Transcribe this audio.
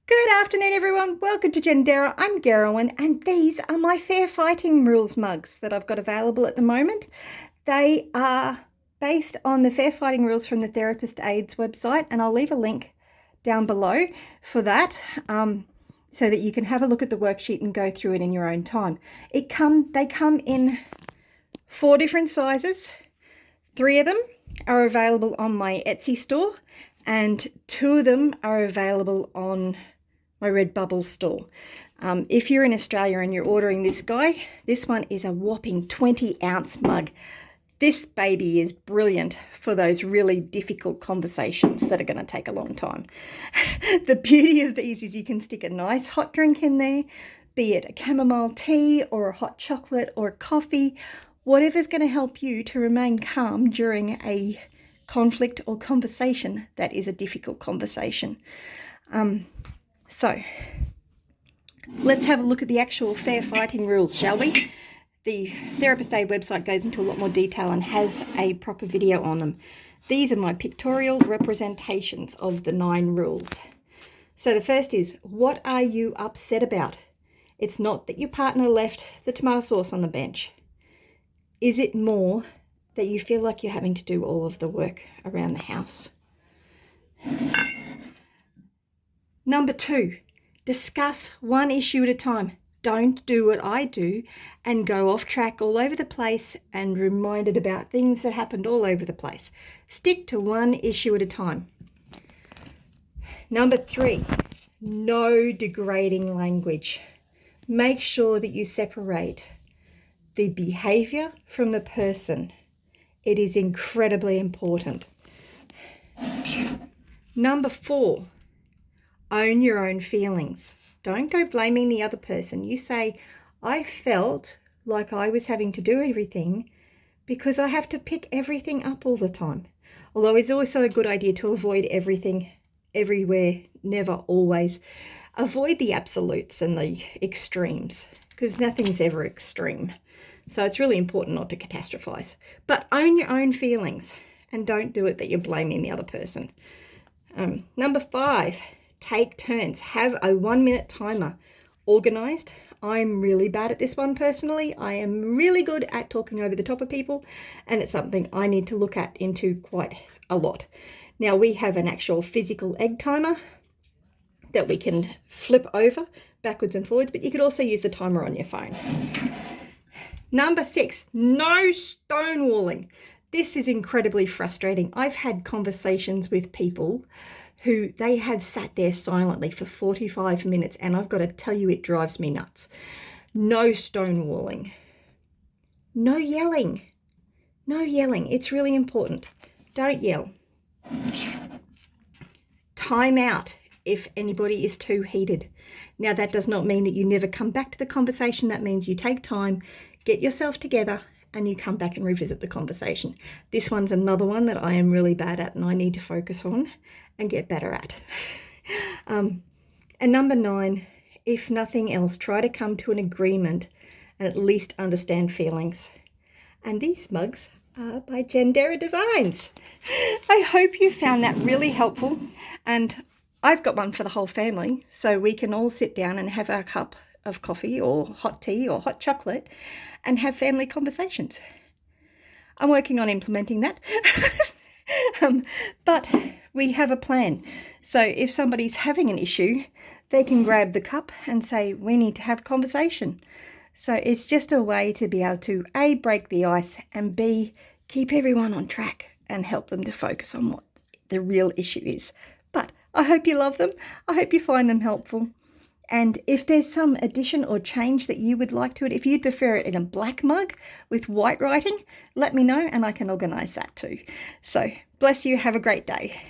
Good afternoon, everyone. Welcome to Gendera. I'm Gerwin, and these are my Fair Fighting Rules mugs that I've got available at the moment. They are based on the Fair Fighting Rules from the Therapist Aids website, and I'll leave a link down below for that so that you can have a look at the worksheet and go through it in your own time. They come in 4 different sizes. 3 of them are available on my Etsy store, and 2 of them are available on my Redbubble store. If you're in Australia and you're ordering this guy, this one is a whopping 20-ounce mug. This baby is brilliant for those really difficult conversations that are going to take a long time. The beauty of these is you can stick a nice hot drink in there, be it a chamomile tea or a hot chocolate or a coffee, whatever's going to help you to remain calm during a conflict or conversation that is a difficult conversation. So let's have a look at the actual Fair Fighting Rules, shall we? The Therapist Aid website goes into a lot more detail and has a proper video on them. These are my pictorial representations of the 9 rules. So the first is, what are you upset about? It's not that your partner left the tomato sauce on the bench. Is it more that you feel like you're having to do all of the work around the house? Number 2, discuss one issue at a time. Don't do what I do and go off track all over the place and reminded about things that happened all over the place. Stick to one issue at a time. Number 3, no degrading language. Make sure that you separate the behavior from the person. It is incredibly important. Number 4, own your own feelings. Don't go blaming the other person. You say, I felt like I was having to do everything because I have to pick everything up all the time. Although it's also a good idea to avoid everything, everywhere, never, always. Avoid the absolutes and the extremes because nothing's ever extreme. So it's really important not to catastrophize. But own your own feelings and don't do it that you're blaming the other person. Number 5, take turns. Have a 1-minute timer organized. I'm really bad at this one personally. I am really good at talking over the top of people, and it's something I need to look at into quite a lot. Now we have an actual physical egg timer that we can flip over backwards and forwards, but you could also use the timer on your phone. Number 6, no stonewalling. This is incredibly frustrating. I've had conversations with people who they have sat there silently for 45 minutes, and I've got to tell you, it drives me nuts. No stonewalling. No yelling. No yelling. It's really important. Don't yell. Time out if anybody is too heated. Now, that does not mean that you never come back to the conversation. That means you take time, get yourself together, and you come back and revisit the conversation. This one's another one that I am really bad at and I need to focus on and get better at. And number 9, if nothing else, try to come to an agreement and at least understand feelings. And these mugs are by Gendera Designs. I hope you found that really helpful, and I've got one for the whole family, so we can all sit down and have our cup of coffee or hot tea or hot chocolate and have family conversations. I'm working on implementing that. But we have a plan. So if somebody's having an issue, they can grab the cup and say, we need to have a conversation. So it's just a way to be able to A, break the ice, and B, keep everyone on track and help them to focus on what the real issue is. But I hope you love them. I hope you find them helpful. And if there's some addition or change that you would like to it, if you'd prefer it in a black mug with white writing, let me know and I can organise that too. So bless you. Have a great day.